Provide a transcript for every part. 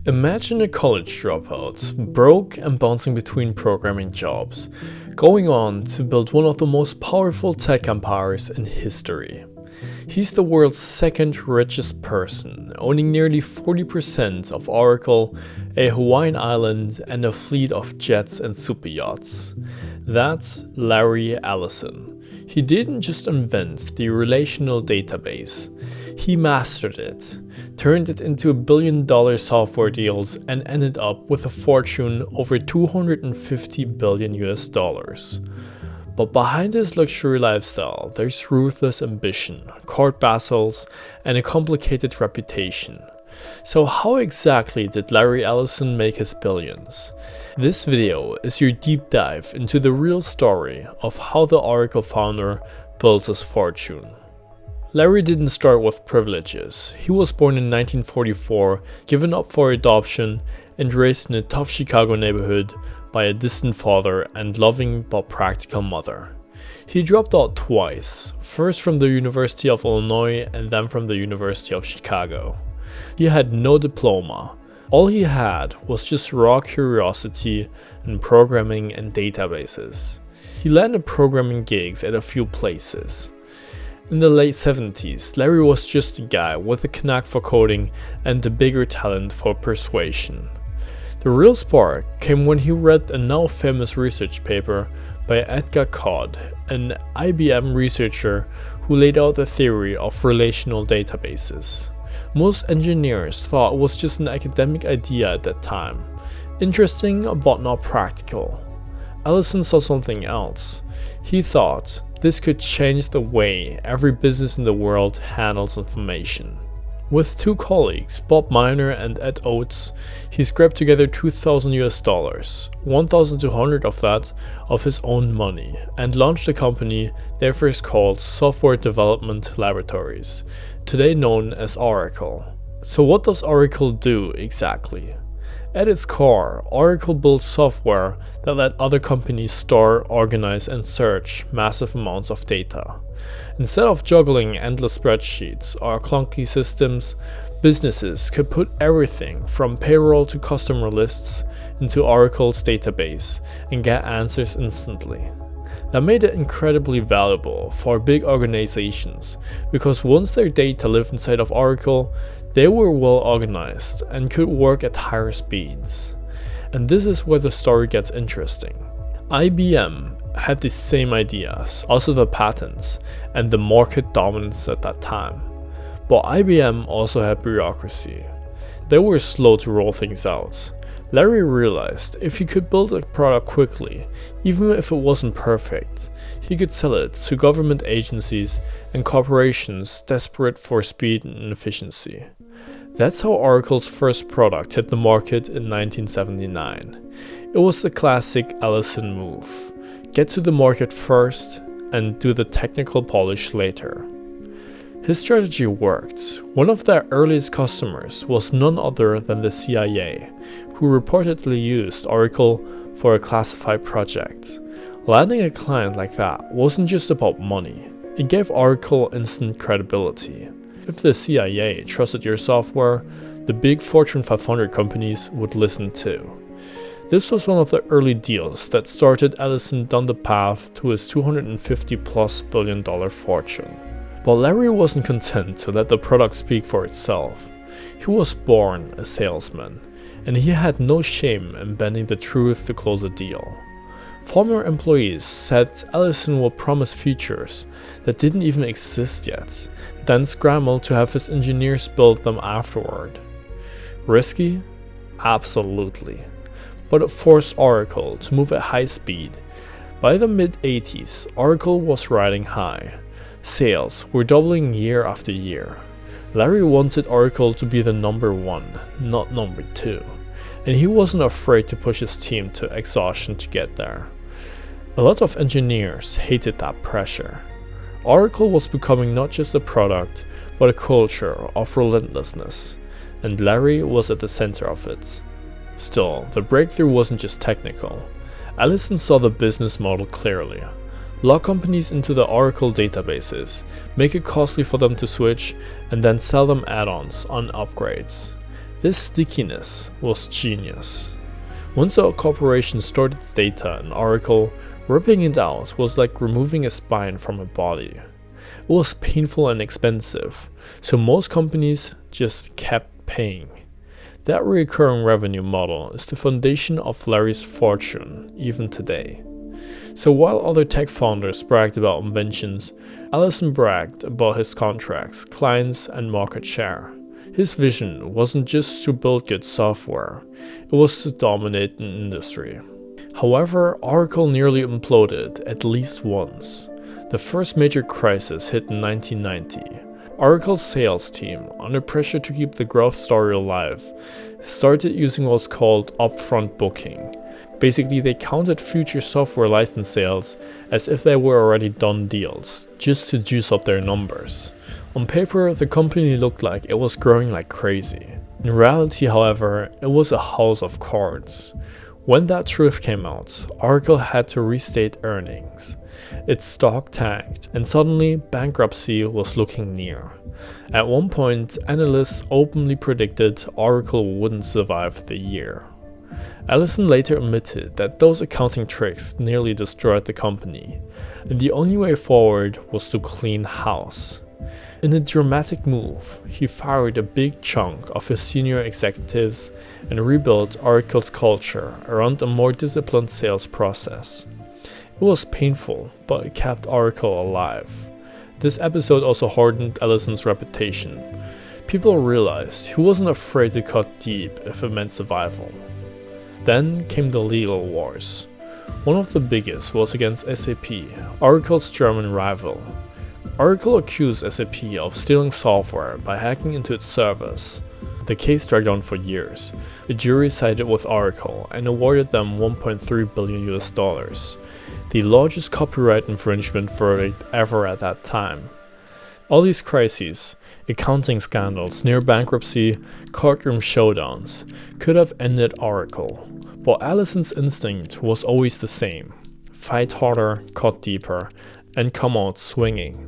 Imagine a college dropout, broke and bouncing between programming jobs, going on to build one of the most powerful tech empires in history. He's the world's second richest person, owning nearly 40% of Oracle, a Hawaiian island, and a fleet of jets and super yachts. That's Larry Ellison. He didn't just invent the relational database, he mastered it, turned it into $1 billion software deals, and ended up with a fortune over $250 billion US. But behind his luxury lifestyle, there's ruthless ambition, court battles, and a complicated reputation. So how exactly did Larry Ellison make his billions? This video is your deep dive into the real story of how the Oracle founder built his fortune. Larry didn't start with privileges. He was born in 1944, given up for adoption, and raised in a tough Chicago neighborhood by a distant father and loving but practical mother. He dropped out twice, first from the University of Illinois and then from the University of Chicago. He had no diploma. All he had was just raw curiosity in programming and databases. He landed programming gigs at a few places. In the late 70s, Larry was just a guy with a knack for coding and a bigger talent for persuasion. The real spark came when he read a now famous research paper by Edgar Codd, an IBM researcher who laid out the theory of relational databases. Most engineers thought it was just an academic idea at that time, interesting but not practical. Ellison saw something else. He thought this could change the way every business in the world handles information. With two colleagues, Bob Miner and Ed Oates, he scraped together $2,000 US, 1,200 of that of his own money, and launched a company they first called Software Development Laboratories, today known as Oracle. So what does Oracle do exactly? At its core, Oracle builds software that let other companies store, organize, and search massive amounts of data. Instead of juggling endless spreadsheets or clunky systems, businesses could put everything from payroll to customer lists into Oracle's database and get answers instantly. That made it incredibly valuable for big organizations, because once their data lived inside of Oracle, they were well organized and could work at higher speeds. And this is where the story gets interesting. IBM had the same ideas, also the patents, and the market dominance at that time. But IBM also had bureaucracy. They were slow to roll things out. Larry realized if he could build a product quickly, even if it wasn't perfect, he could sell it to government agencies and corporations desperate for speed and efficiency. That's how Oracle's first product hit the market in 1979. It was the classic Ellison move. Get to the market first and do the technical polish later. His strategy worked. One of their earliest customers was none other than the CIA, who reportedly used Oracle for a classified project. Landing a client like that wasn't just about money. It gave Oracle instant credibility. If the CIA trusted your software, the big Fortune 500 companies would listen too. This was one of the early deals that started Ellison down the path to his $250+ billion fortune. But Larry wasn't content to let the product speak for itself. He was born a salesman, and he had no shame in bending the truth to close a deal. Former employees said Ellison would promise features that didn't even exist yet, then scramble to have his engineers build them afterward. Risky? Absolutely. But it forced Oracle to move at high speed. By the mid-80s, Oracle was riding high. Sales were doubling year after year. Larry wanted Oracle to be the number one, not number two, and he wasn't afraid to push his team to exhaustion to get there. A lot of engineers hated that pressure. Oracle was becoming not just a product, but a culture of relentlessness, and Larry was at the center of it. Still, the breakthrough wasn't just technical. Ellison saw the business model clearly. Lock companies into the Oracle databases, make it costly for them to switch, and then sell them add-ons on upgrades. This stickiness was genius. Once a corporation stored its data in Oracle, ripping it out was like removing a spine from a body. It was painful and expensive, so most companies just kept paying. That recurring revenue model is the foundation of Larry's fortune, even today. So while other tech founders bragged about inventions, Ellison bragged about his contracts, clients, and market share. His vision wasn't just to build good software, it was to dominate an industry. However, Oracle nearly imploded at least once. The first major crisis hit in 1990. Oracle's sales team, under pressure to keep the growth story alive, started using what's called upfront booking. Basically, they counted future software license sales as if they were already done deals, just to juice up their numbers. On paper, the company looked like it was growing like crazy. In reality, however, it was a house of cards. When that truth came out, Oracle had to restate earnings. Its stock tanked, and suddenly bankruptcy was looking near. At one point, analysts openly predicted Oracle wouldn't survive the year. Ellison later admitted that those accounting tricks nearly destroyed the company, and the only way forward was to clean house. In a dramatic move, he fired a big chunk of his senior executives and rebuilt Oracle's culture around a more disciplined sales process. It was painful, but it kept Oracle alive. This episode also hardened Ellison's reputation. People realized he wasn't afraid to cut deep if it meant survival. Then came the legal wars. One of the biggest was against SAP, Oracle's German rival. Oracle accused SAP of stealing software by hacking into its servers. The case dragged on for years. The jury sided with Oracle and awarded them $1.3 billion, the largest copyright infringement verdict ever at that time. All these crises, accounting scandals, near bankruptcy, courtroom showdowns, could have ended Oracle, but Ellison's instinct was always the same: fight harder, cut deeper, and come out swinging.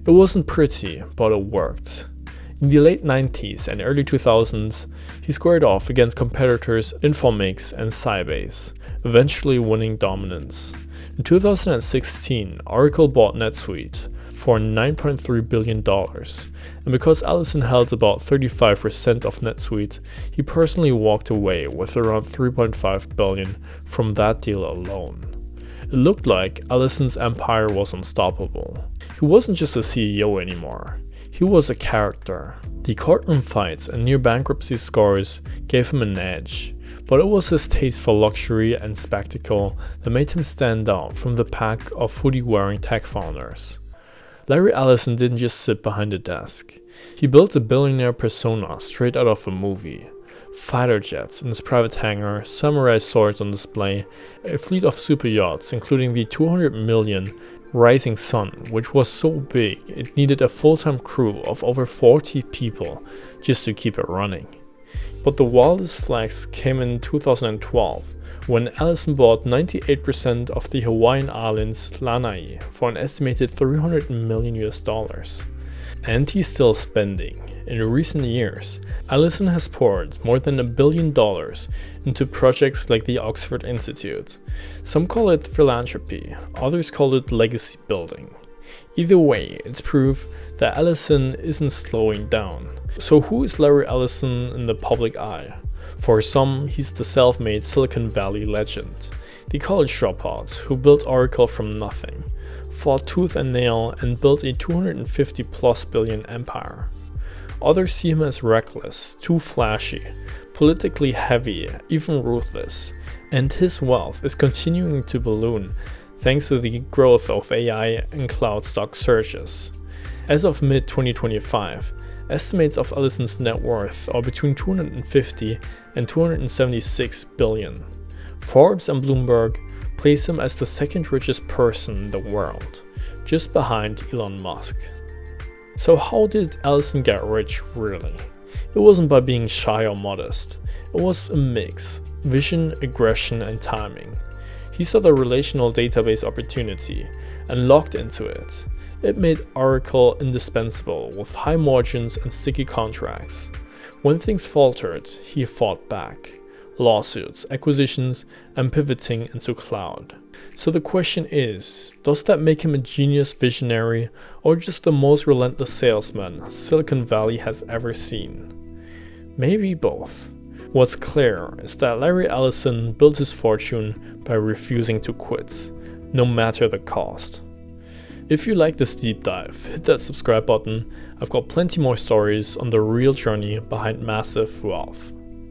It wasn't pretty, but it worked. In the late 90s and early 2000s, he squared off against competitors Informix and Sybase, eventually winning dominance. In 2016, Oracle bought NetSuite for $9.3 billion, and because Ellison held about 35% of NetSuite, he personally walked away with around $3.5 billion from that deal alone. It looked like Ellison's empire was unstoppable. He wasn't just a CEO anymore, he was a character. The courtroom fights and near bankruptcy scores gave him an edge, but it was his taste for luxury and spectacle that made him stand out from the pack of hoodie-wearing tech founders. Larry Ellison didn't just sit behind a desk. He built a billionaire persona straight out of a movie. Fighter jets in his private hangar, samurai swords on display, a fleet of super yachts including the $200 million Rising Sun, which was so big it needed a full-time crew of over 40 people just to keep it running. But the wildest flex came in 2012 when Ellison bought 98% of the Hawaiian islands Lanai for an estimated $300 million. And he's still spending. In recent years, Ellison has poured more than $1 billion into projects like the Oxford Institute. Some call it philanthropy, others call it legacy building. Either way, it's proof that Ellison isn't slowing down. So who is Larry Ellison in the public eye? For some, he's the self-made Silicon Valley legend, the college dropout who built Oracle from nothing, fought tooth and nail and built a $250+ billion empire. Others see him as reckless, too flashy, politically heavy, even ruthless, and his wealth is continuing to balloon thanks to the growth of AI and cloud stock surges. As of mid-2025, estimates of Ellison's net worth are between $250 and $276 billion. Forbes and Bloomberg place him as the second richest person in the world, just behind Elon Musk. So how did Ellison get rich really? It wasn't by being shy or modest. It was a mix: vision, aggression, and timing. He saw the relational database opportunity and locked into it. It made Oracle indispensable with high margins and sticky contracts. When things faltered, he fought back. Lawsuits, acquisitions, and pivoting into cloud. So the question is, does that make him a genius visionary or just the most relentless salesman Silicon Valley has ever seen? Maybe both. What's clear is that Larry Ellison built his fortune by refusing to quit, no matter the cost. If you like this deep dive, hit that subscribe button. I've got plenty more stories on the real journey behind massive wealth.